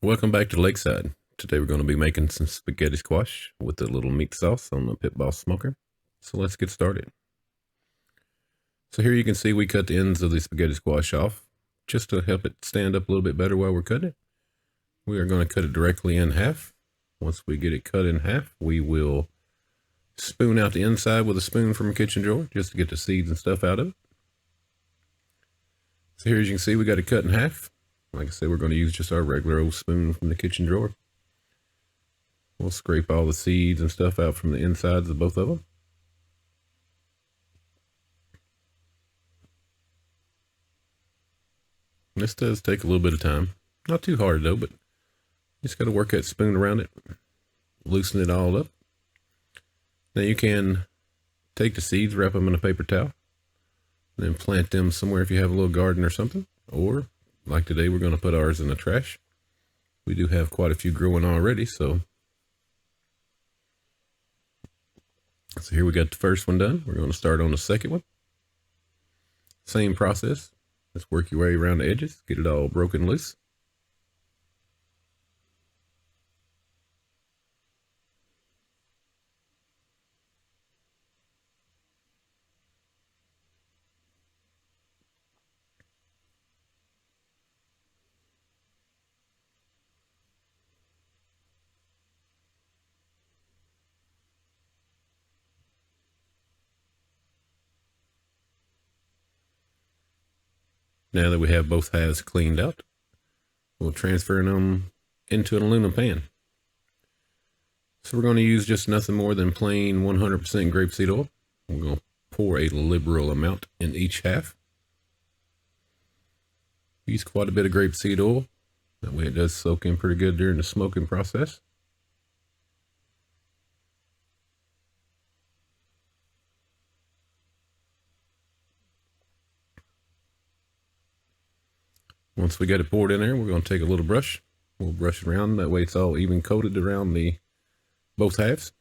Welcome back to Lakeside. Today we're going to be making some spaghetti squash with a little meat sauce on the Pit Boss smoker. So let's get started. So here you can see we cut the ends of the spaghetti squash off just to help it stand up a little bit better while we're cutting it. We are going to cut it directly in half. Once we get it cut in half, we will spoon out the inside with a spoon from a kitchen drawer just to get the seeds and stuff out of it. So here as you can see we got it cut in half. Like I said, we're going to use just our regular old spoon from the kitchen drawer. We'll scrape all the seeds and stuff out from the insides of both of them. This does take a little bit of time. Not too hard though, but just got to work that spoon around it, loosen it all up. Now you can take the seeds, wrap them in a paper towel, and then plant them somewhere if you have a little garden or something. Or like today, we're going to put ours in the trash. We do have quite a few growing already, so here we got the first one done. We're going to start on the second one. Same process. Just work your way around the edges, get it all broken loose. Now that we have both halves cleaned out, we'll transfer them into an aluminum pan. So we're going to use just nothing more than plain 100% grapeseed oil. We're going to pour a liberal amount in each half. Use quite a bit of grapeseed oil. That way it does soak in pretty good during the smoking process. Once we get it poured in there, we're going to take a little brush. We'll brush it around. That way it's all even coated around both halves.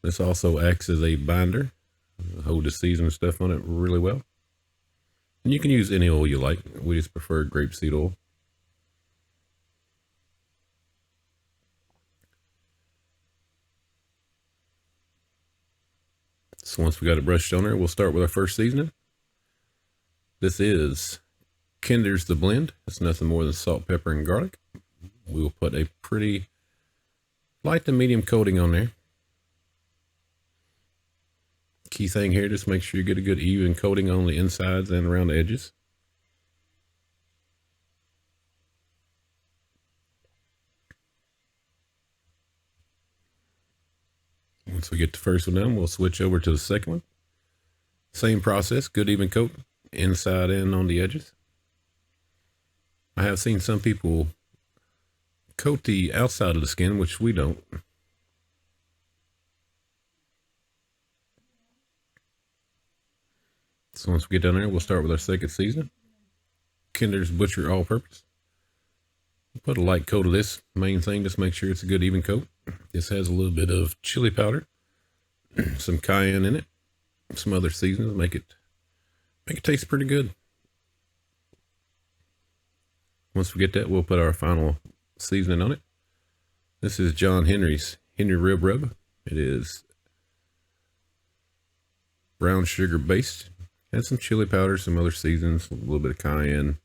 This also acts as a binder. Hold the seasoning stuff on it really well. And you can use any oil you like. We just prefer grapeseed oil. So once we got it brushed on there, we'll start with our first seasoning. This is Kinder's The Blend. It's nothing more than salt, pepper, and garlic. We will put a pretty light to medium coating on there. Key thing here, just make sure you get a good even coating on the insides and around the edges. Once we get the first one done, we'll switch over to the second one. Same process, good even coat, inside and on the edges. I have seen some people coat the outside of the skin, which we don't. So once we get down there, we'll start with our second seasoning. Kinder's Butcher All-Purpose. Put a light coat of this. Main thing, just make sure it's a good even coat. This has a little bit of chili powder, some cayenne in it, some other seasonings, make it taste pretty good. Once we get that, we'll put our final seasoning on it. This is John Henry's Henry Rib Rub. It is brown sugar based. Has some chili powder, some other seasonings, a little bit of cayenne.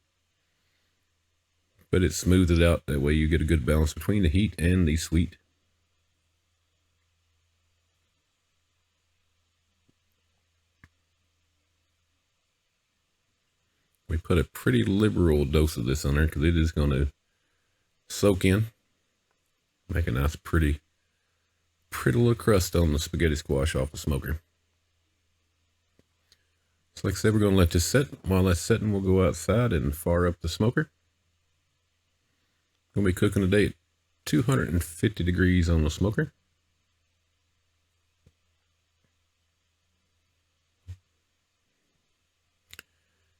But it smooths it out. That way you get a good balance between the heat and the sweet. We put a pretty liberal dose of this on there because it is going to soak in. Make a nice pretty little crust on the spaghetti squash off the smoker. So like I said, we're going to let this set. While that's setting, we'll go outside and fire up the smoker. Going to be cooking today at 250 degrees on the smoker.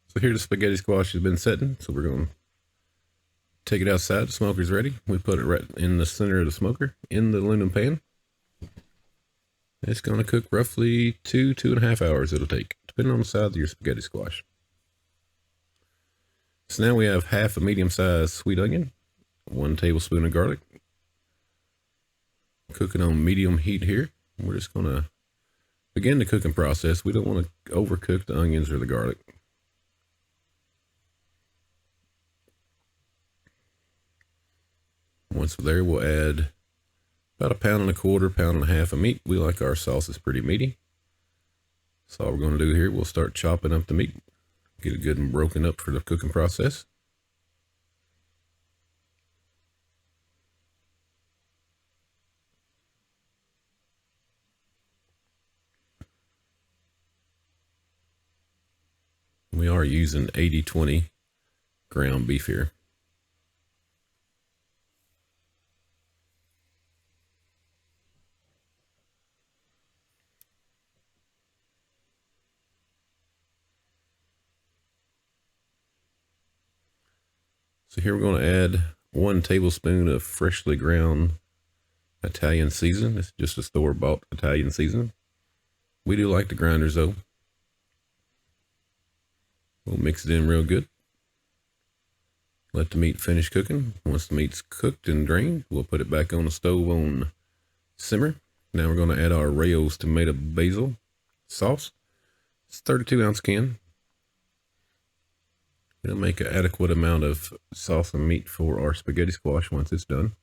So here the spaghetti squash has been setting. So we're going to take it outside. The smoker's ready. We put it right in the center of the smoker in the aluminum pan. It's going to cook roughly 2.5 hours it'll take, depending on the size of your spaghetti squash. So now we have half a medium-sized sweet onion, 1 tablespoon of garlic, cooking on medium heat here. We're just going to begin the cooking process. We don't want to overcook the onions or the garlic. Once there, we'll add about 1.25 pounds, 1.5 pounds of meat. We like our sauces pretty meaty. So all we're going to do here, we'll start chopping up the meat. Get it good and broken up for the cooking process. We are using 80/20 ground beef here. So here we're going to add 1 tablespoon of freshly ground Italian seasoning. It's just a store-bought Italian seasoning. We do like the grinders though. We'll mix it in real good. Let the meat finish cooking. Once the meat's cooked and drained, we'll put it back on the stove on simmer. Now we're going to add our Rayo's tomato basil sauce. It's a 32-ounce can. It'll make an adequate amount of sauce and meat for our spaghetti squash once it's done.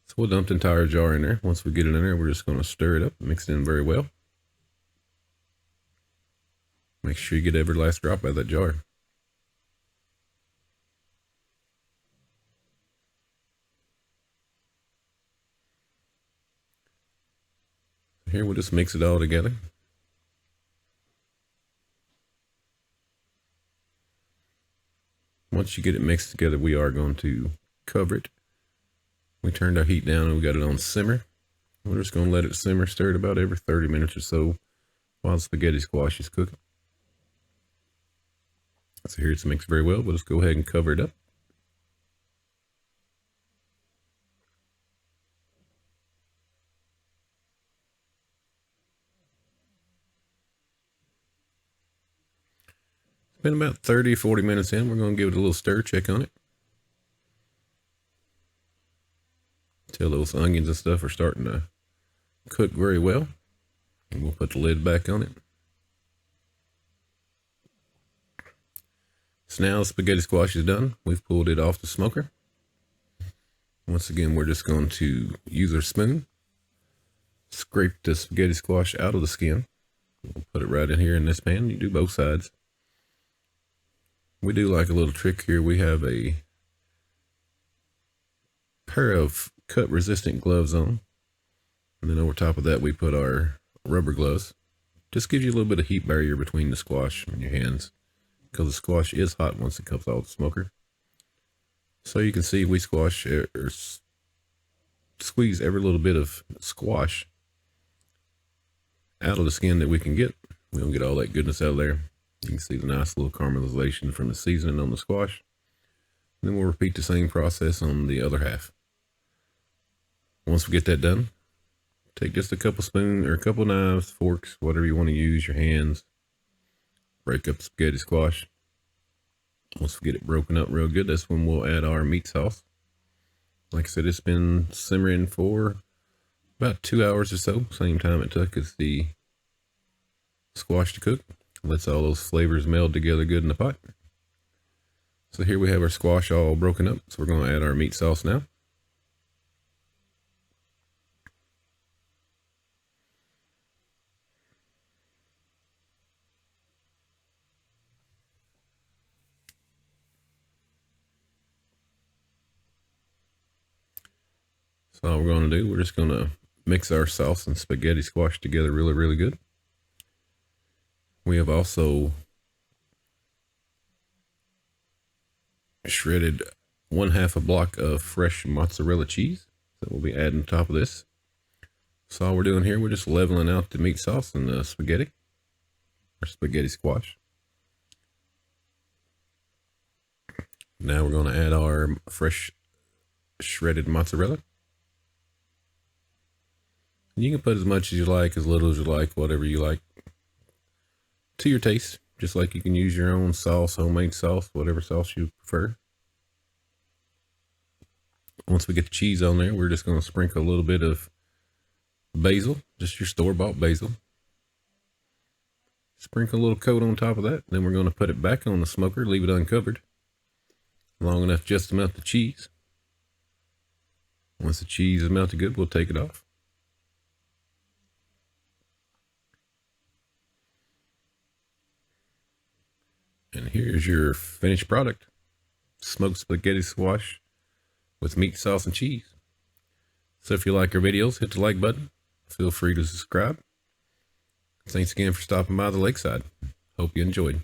So we'll dump the entire jar in there. Once we get it in there, we're just going to stir it up, mix it in very well. Make sure you get every last drop out of that jar. Here we'll just mix it all together. Once you get it mixed together, we are going to cover it. We turned our heat down and we got it on simmer. We're just going to let it simmer, stir it about every 30 minutes or so while the spaghetti squash is cooking. So here it's mixed very well. We'll just go ahead and cover it up. It's been about 30-40 minutes in. We're going to give it a little stir, check on it. Till those onions and stuff are starting to cook very well. And we'll put the lid back on it. So now the spaghetti squash is done. We've pulled it off the smoker. Once again, we're just going to use our spoon, scrape the spaghetti squash out of the skin. We'll put it right in here in this pan. You do both sides. We do like a little trick here. We have a pair of cut resistant gloves on. And then over top of that, we put our rubber gloves. Just gives you a little bit of heat barrier between the squash and your hands, because the squash is hot once it comes out of the smoker. So you can see we squash or squeeze every little bit of squash out of the skin that we can get. We don't get all that goodness out of there. You can see the nice little caramelization from the seasoning on the squash. And then we'll repeat the same process on the other half. Once we get that done, take just a couple spoons or a couple knives, forks, whatever you want to use, your hands. Break up the spaghetti squash. Once we get it broken up real good, that's when we'll add our meat sauce. Like I said, it's been simmering for about 2 hours or so. Same time it took as the squash to cook. Lets all those flavors meld together good in the pot. So here we have our squash all broken up. So we're going to add our meat sauce now. So all we're going to do, we're just going to mix our sauce and spaghetti squash together really, really good. We have also shredded 1/2 a block of fresh mozzarella cheese that we'll be adding on top of this. So all we're doing here, we're just leveling out the meat sauce and the spaghetti, or spaghetti squash. Now we're going to add our fresh shredded mozzarella. You can put as much as you like, as little as you like, whatever you like, to your taste. just like you can use your own sauce, homemade sauce, whatever sauce you prefer. Once we get the cheese on there, we're just going to sprinkle a little bit of basil, just your store-bought basil. Sprinkle a little coat on top of that. Then we're going to put it back on the smoker, leave it uncovered long enough just to melt the cheese. Once the cheese is melted good, we'll take it off. And here's your finished product. Smoked spaghetti squash with meat, sauce, and cheese. So if you like our videos, hit the like button. Feel free to subscribe. Thanks again for stopping by the lakeside. Hope you enjoyed.